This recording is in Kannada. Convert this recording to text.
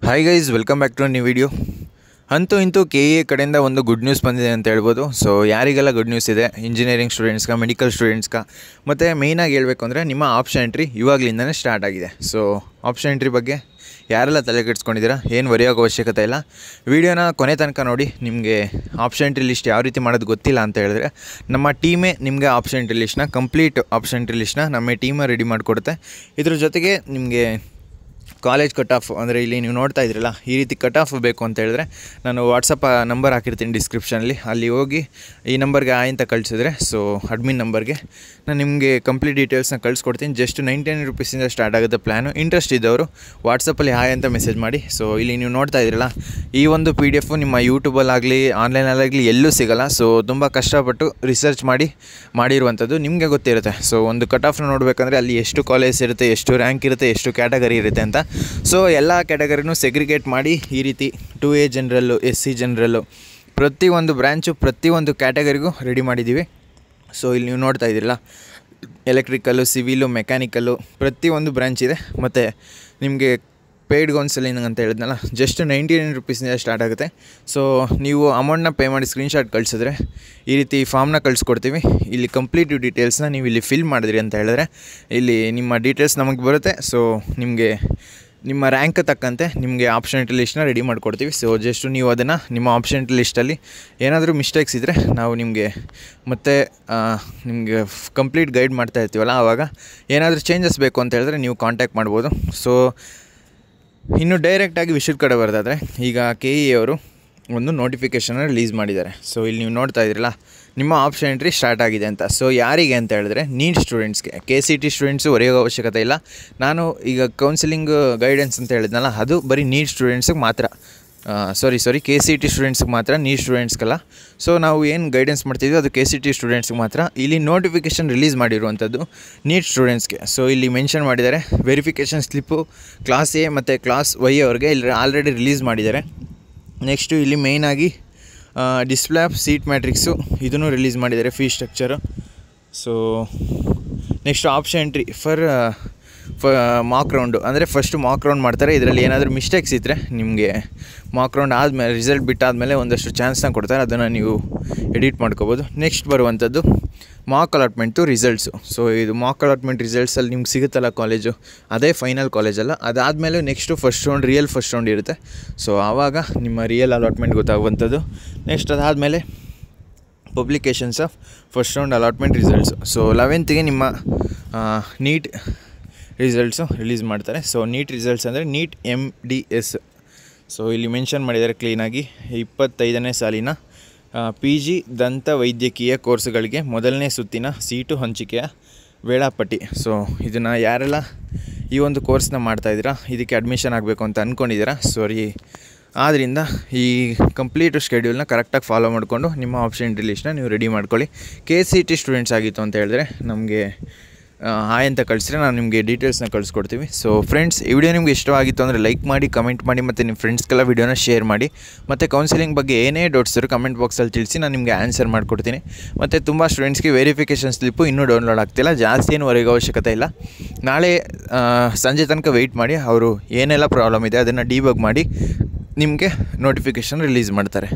Hi guys, welcome back to new video. ಅಂತೂ ಇಂತೂ KE ಕಡೆಯಿಂದ ಒಂದು ಗುಡ್ ನ್ಯೂಸ್ ಬಂದಿದೆ ಅಂತ ಹೇಳ್ಬೋದು. ಸೊ ಯಾರಿಗೆಲ್ಲ ಗುಡ್ ನ್ಯೂಸ್ ಇದೆ, ಇಂಜಿನಿಯರಿಂಗ್ ಸ್ಟೂಡೆಂಟ್ಸ್ಗೆ, ಮೆಡಿಕಲ್ ಸ್ಟೂಡೆಂಟ್ಸ್ಗೆ, ಮತ್ತು ಮೇಯ್ನಾಗಿ ಹೇಳಬೇಕು ಅಂದರೆ ನಿಮ್ಮ ಆಪ್ಷನ್ ಎಂಟ್ರಿ ಇವಾಗಲಿಂದನೇ ಸ್ಟಾರ್ಟ್ ಆಗಿದೆ. ಸೊ ಆಪ್ಷನ್ ಎಂಟ್ರಿ ಬಗ್ಗೆ ಯಾರೆಲ್ಲ ತಲೆ ಕೆಡಿಸ್ಕೊಂಡಿದ್ದೀರಾ, ಏನು ಬರೆಯೋಕೆ ಅವಶ್ಯಕತೆ ಇಲ್ಲ. ವೀಡಿಯೋನ ಕೊನೆ ತನಕ ನೋಡಿ. ನಿಮಗೆ ಆಪ್ಷನ್ ಎಂಟ್ರಿ ಲಿಸ್ಟ್ ಯಾವ ರೀತಿ ಮಾಡೋದು ಗೊತ್ತಿಲ್ಲ ಅಂತ ಹೇಳಿದ್ರೆ ನಮ್ಮ ಟೀಮೇ ನಿಮಗೆ ಆಪ್ಷನ್ ಎಂಟ್ರಿ ಲಿಸ್ಟ್ನ ಕಂಪ್ಲೀಟ್ ಆಪ್ಷನ್ ಎಂಟ್ರಿ ಲಿಸ್ಟ್ನ ನಮ್ಮ ಟೀಮೇ ರೆಡಿ ಮಾಡಿಕೊಡುತ್ತೆ. ಇದ್ರ ಜೊತೆಗೆ ನಿಮಗೆ ಕಾಲೇಜ್ ಕಟ್ ಆಫ್ ಅಂದರೆ ಇಲ್ಲಿ ನೀವು ನೋಡ್ತಾ ಇದ್ರಲ್ಲ, ಈ ರೀತಿ ಕಟ್ ಆಫ್ ಬೇಕು ಅಂತ ಹೇಳಿದ್ರೆ ನಾನು ವಾಟ್ಸಪ್ ನಂಬರ್ ಹಾಕಿರ್ತೀನಿ ಡಿಸ್ಕ್ರಿಪ್ಷನಲ್ಲಿ. ಅಲ್ಲಿ ಹೋಗಿ ಈ ನಂಬರ್ಗೆ ಅಂತ ಕಳಿಸಿದ್ರೆ, ಸೊ ಅಡ್ಮಿನ್ ನಂಬರ್ಗೆ ನಾನು ನಿಮಗೆ ಕಂಪ್ಲೀಟ್ ಡೀಟೇಲ್ಸ್ನ ಕಳಿಸ್ಕೊಡ್ತೀನಿ. ಜಸ್ಟ್ 99 ರೂಪೀಸಿಂದ ಸ್ಟಾರ್ಟ್ ಆಗುತ್ತೆ ಪ್ಲ್ಯಾನು. ಇಂಟ್ರೆಸ್ಟ್ ಇದ್ದವರು ವಾಟ್ಸಪ್ಪಲ್ಲಿ ಹಾಯ್ ಅಂತ ಮೆಸೇಜ್ ಮಾಡಿ. ಸೊ ಇಲ್ಲಿ ನೀವು ನೋಡ್ತಾ ಇದ್ರಲ್ಲ, ಈ ಒಂದು PDF ನಿಮ್ಮ ಯೂಟ್ಯೂಬಲ್ಲಾಗಲಿ ಆನ್ಲೈನಲ್ಲಾಗಲಿ ಎಲ್ಲೂ ಸಿಗೋಲ್ಲ. ಸೊ ತುಂಬ ಕಷ್ಟಪಟ್ಟು ರಿಸರ್ಚ್ ಮಾಡಿರುವಂಥದ್ದು ನಿಮಗೆ ಗೊತ್ತಿರುತ್ತೆ. ಸೊ ಒಂದು ಕಟ್ ಆಫ್ನ ನೋಡಬೇಕಂದ್ರೆ ಅಲ್ಲಿ ಎಷ್ಟು ಕಾಲೇಜ್ ಇರುತ್ತೆ, ಎಷ್ಟು ರ್ಯಾಂಕ್ ಇರುತ್ತೆ, ಎಷ್ಟು ಕ್ಯಾಟಗರಿ ಇರುತ್ತೆ ಅಂತ. ಸೊ ಎಲ್ಲ ಕ್ಯಾಟಗರಿನೂ ಸೆಗ್ರಿಗೇಟ್ ಮಾಡಿ ಈ ರೀತಿ 2A ಜನರಲ್ಲು, SC ಜನರಲ್ಲು, ಪ್ರತಿಯೊಂದು ಬ್ರ್ಯಾಂಚು ಪ್ರತಿಯೊಂದು ಕ್ಯಾಟಗರಿಗೂ ರೆಡಿ ಮಾಡಿದ್ದೀವಿ. ಸೊ ಇಲ್ಲಿ ನೀವು ನೋಡ್ತಾ ಇದ್ದೀರಲ್ಲ, ಎಲೆಕ್ಟ್ರಿಕಲ್ಲು, ಸಿವಿಲು, ಮೆಕ್ಯಾನಿಕಲ್ಲು ಪ್ರತಿಯೊಂದು ಬ್ರ್ಯಾಂಚ್ ಇದೆ. ಮತ್ತು ನಿಮಗೆ ಪೇಯ್ಡ್ ಕೌನ್ಸಲಿಂಗ್ ಅಂತ ಹೇಳಿದ್ನಲ್ಲ, ಜಸ್ಟ್ 99 ರೂಪೀಸಿಂದ ಸ್ಟಾರ್ಟ್ ಆಗುತ್ತೆ. ಸೊ ನೀವು ಅಮೌಂಟ್ನ ಪೇ ಮಾಡಿ ಸ್ಕ್ರೀನ್ಶಾಟ್ ಕಳಿಸಿದ್ರೆ ಈ ರೀತಿ ಫಾರ್ಮ್ನ ಕಳಿಸ್ಕೊಡ್ತೀವಿ. ಇಲ್ಲಿ ಕಂಪ್ಲೀಟ್ ಡೀಟೇಲ್ಸ್ನ ನೀವು ಇಲ್ಲಿ ಫಿಲ್ ಮಾಡಿದ್ರಿ ಅಂತ ಹೇಳಿದ್ರೆ ಇಲ್ಲಿ ನಿಮ್ಮ ಡೀಟೇಲ್ಸ್ ನಮಗೆ ಬರುತ್ತೆ. ಸೊ ನಿಮಗೆ ನಿಮ್ಮ ರ್ಯಾಂಕ್ ತಕ್ಕಂತೆ ನಿಮಗೆ ಆಪ್ಷನ್ ಎಂಟ್ರಿ ಲಿಸ್ಟ್ನ ರೆಡಿ ಮಾಡಿಕೊಡ್ತೀವಿ. ಸೊ ಜಸ್ಟ್ ನೀವು ಅದನ್ನು ನಿಮ್ಮ ಆಪ್ಷನ್ ಎಂಟ್ರಿ ಲಿಸ್ಟಲ್ಲಿ ಏನಾದರೂ ಮಿಸ್ಟೇಕ್ಸ್ ಇದ್ದರೆ ನಾವು ನಿಮಗೆ ಮತ್ತೆ ನಿಮಗೆ ಕಂಪ್ಲೀಟ್ ಗೈಡ್ ಮಾಡ್ತಾ ಇರ್ತೀವಲ್ಲ, ಆವಾಗ ಏನಾದರೂ ಚೇಂಜಸ್ ಬೇಕು ಅಂತ ಹೇಳಿದ್ರೆ ನೀವು ಕಾಂಟ್ಯಾಕ್ಟ್ ಮಾಡ್ಬೋದು. ಸೊ ಇನ್ನು ಡೈರೆಕ್ಟಾಗಿ ವಿಷಯದ ಕಡೆ ಬರೋದಾದರೆ, ಈಗ KE ಅವರು ಒಂದು ನೋಟಿಫಿಕೇಷನ್ನ ರಿಲೀಸ್ ಮಾಡಿದ್ದಾರೆ. ಸೊ ಇಲ್ಲಿ ನೀವು ನೋಡ್ತಾ ಇದ್ದೀರಲ್ಲ, ನಿಮ್ಮ ಆಪ್ಷನ್ ಎಂಟ್ರಿ ಸ್ಟಾರ್ಟ್ ಆಗಿದೆ ಅಂತ. ಸೊ ಯಾರಿಗೆ ಅಂತ ಹೇಳಿದ್ರೆ ನೀಟ್ ಸ್ಟೂಡೆಂಟ್ಸ್ಗೆ. KCET ಸ್ಟೂಡೆಂಟ್ಸು ಬರೆಯೋ ಅವಶ್ಯಕತೆ ಇಲ್ಲ. ನಾನು ಈಗ ಕೌನ್ಸಿಲಿಂಗ್ ಗೈಡೆನ್ಸ್ ಅಂತ ಹೇಳಿದ್ನಲ್ಲ, ಅದು ಬರೀ ನೀಟ್ ಸ್ಟೂಡೆಂಟ್ಸಿಗೆ ಮಾತ್ರ. ಸಾರಿ KCET ಸ್ಟೂಡೆಂಟ್ಸ್ಗೆ ಮಾತ್ರ, ನೀಟ್ ಸ್ಟೂಡೆಂಟ್ಸ್ಗೆಲ್ಲ. ಸೊ ನಾವು ಏನು ಗೈಡೆನ್ಸ್ ಮಾಡ್ತಿದ್ವಿ ಅದು KCET ಸ್ಟೂಡೆಂಟ್ಸ್ಗೆ ಮಾತ್ರ. ಇಲ್ಲಿ ನೋಟಿಫಿಕೇಷನ್ ರಿಲೀಸ್ ಮಾಡಿರುವಂಥದ್ದು ನೀಟ್ ಸ್ಟೂಡೆಂಟ್ಸ್ಗೆ. ಸೊ ಇಲ್ಲಿ ಮೆನ್ಷನ್ ಮಾಡಿದ್ದಾರೆ, ವೆರಿಫಿಕೇಷನ್ ಸ್ಲಿಪ್ಪು ಕ್ಲಾಸ್ A ಮತ್ತು ಕ್ಲಾಸ್ Y ಅವ್ರಿಗೆ ಇಲ್ಲಿ ಆಲ್ರೆಡಿ ರಿಲೀಸ್ ಮಾಡಿದ್ದಾರೆ. ನೆಕ್ಸ್ಟು ಇಲ್ಲಿ ಮೇಯ್ನಾಗಿ ಡಿಸ್ಪ್ಲೇ ಆಫ್ ಸೀಟ್ ಮ್ಯಾಟ್ರಿಕ್ಸು ಇದನ್ನು ರಿಲೀಸ್ ಮಾಡಿದ್ದಾರೆ, fees structure. So next option entry for mock round, ಅಂದರೆ ಫಸ್ಟು ಮಾಕ್ ರೌಂಡ್ ಮಾಡ್ತಾರೆ. ಇದರಲ್ಲಿ ಏನಾದರೂ ಮಿಸ್ಟೇಕ್ಸ್ ಇದ್ದರೆ ನಿಮಗೆ ಮಾಕ್ ರೌಂಡ್ ಆದಮೇಲೆ, ರಿಸಲ್ಟ್ ಬಿಟ್ಟಾದಮೇಲೆ ಒಂದಷ್ಟು ಚಾನ್ಸ್ನ ಕೊಡ್ತಾರೆ, ಅದನ್ನು ನೀವು ಎಡಿಟ್ ಮಾಡ್ಕೋಬೋದು. ನೆಕ್ಸ್ಟ್ ಬರುವಂಥದ್ದು ಮಾಕ್ ಅಲಾಟ್ಮೆಂಟು ರಿಸಲ್ಟ್ಸು. ಸೊ ಇದು ಮಾಕ್ ಅಲಾಟ್ಮೆಂಟ್ ರಿಸಲ್ಟ್ಸಲ್ಲಿ ನಿಮ್ಗೆ ಸಿಗುತ್ತಲ್ಲ ಕಾಲೇಜು, ಅದೇ ಫೈನಲ್ ಕಾಲೇಜಲ್ಲ. ಅದಾದಮೇಲೆ next first round, real first round ಇರುತ್ತೆ. ಸೊ ಆವಾಗ ನಿಮ್ಮ ರಿಯಲ್ ಅಲಾಟ್ಮೆಂಟ್ ಗೊತ್ತಾಗುವಂಥದ್ದು. ನೆಕ್ಸ್ಟ್ ಅದಾದಮೇಲೆ publications of first round allotment results. So 11th ನಿಮ್ಮ ನೀಟ್ ರಿಸಲ್ಟ್ಸು ರಿಲೀಸ್ ಮಾಡ್ತಾರೆ. ಸೊ ನೀಟ್ ರಿಸಲ್ಟ್ಸ್ ಅಂದರೆ ನೀಟ್ MDS. ಸೊ ಇಲ್ಲಿ ಮೆನ್ಷನ್ ಮಾಡಿದ್ದಾರೆ ಕ್ಲೀನಾಗಿ, 25ನೇ ಸಾಲಿನ PG ದಂತ ವೈದ್ಯಕೀಯ ಕೋರ್ಸ್ಗಳಿಗೆ ಮೊದಲನೇ ಸುತ್ತಿನ ಸೀಟು ಹಂಚಿಕೆಯ ವೇಳಾಪಟ್ಟಿ. ಸೊ ಇದನ್ನು ಯಾರೆಲ್ಲ ಈ ಒಂದು ಕೋರ್ಸ್ನ ಮಾಡ್ತಾಯಿದ್ದೀರಾ, ಇದಕ್ಕೆ ಅಡ್ಮಿಷನ್ ಆಗಬೇಕು ಅಂತ ಅಂದ್ಕೊಂಡಿದ್ದೀರಾ, ಆದ್ದರಿಂದ ಈ ಕಂಪ್ಲೀಟ್ ಶೆಡ್ಯೂಲ್ನ ಕರೆಕ್ಟಾಗಿ ಫಾಲೋ ಮಾಡಿಕೊಂಡು ನಿಮ್ಮ ಆಪ್ಷನ್ ಎಂಟ್ರಿ ಲಿಸ್ಟ್ನ ನೀವು ರೆಡಿ ಮಾಡ್ಕೊಳ್ಳಿ. KCET ಸ್ಟೂಡೆಂಟ್ಸ್ ಆಗಿತ್ತು ಅಂತ ಹೇಳಿದ್ರೆ ನಮಗೆ ಹಾಯ್ ಅಂತ ಕಳಿಸಿದ್ರೆ ನಾವು ನಿಮಗೆ ಡೀಟೇಲ್ಸ್ನ ಕಳಿಸ್ಕೊಡ್ತೀವಿ. ಸೊ ಫ್ರೆಂಡ್ಸ್, ಈ ವಿಡಿಯೋ ನಿಮಗೆ ಇಷ್ಟವಾಗಿತ್ತು ಅಂದರೆ ಲೈಕ್ ಮಾಡಿ, ಕಮೆಂಟ್ ಮಾಡಿ, ಮತ್ತು ನಿಮ್ಮ ಫ್ರೆಂಡ್ಸ್ಗೆಲ್ಲ ವಿಡಿಯೋನ ಶೇರ್ ಮಾಡಿ. ಮತ್ತು ಕೌನ್ಸಿಲಿಂಗ್ ಬಗ್ಗೆ ಏನೇ ಡೌಟ್ಸ್ ಇರೋ ಕಮೆಂಟ್ ಬಾಕ್ಸಲ್ಲಿ ತಿಳಿಸಿ, ನಾನು ನಿಮಗೆ ಆನ್ಸರ್ ಮಾಡಿಕೊಡ್ತೀನಿ. ಮತ್ತು ತುಂಬ ಸ್ಟೂಡೆಂಟ್ಸ್ಗೆ ವೆರಿಫಿಕೇಷನ್ ಸ್ಲಿಪ್ಪು ಇನ್ನೂ ಡೌನ್ಲೋಡ್ ಆಗ್ತಿಲ್ಲ, ಜಾಸ್ತಿ ಏನು ಹೊರಗೆ ಅವಶ್ಯಕತೆ ಇಲ್ಲ. ನಾಳೆ ಸಂಜೆ ತನಕ ವೆಯ್ಟ್ ಮಾಡಿ, ಅವರು ಏನೆಲ್ಲ ಪ್ರಾಬ್ಲಮ್ ಇದೆ ಅದನ್ನು ಡಿಬಗ್ ಮಾಡಿ ನಿಮಗೆ ನೋಟಿಫಿಕೇಷನ್ ರಿಲೀಸ್ ಮಾಡ್ತಾರೆ.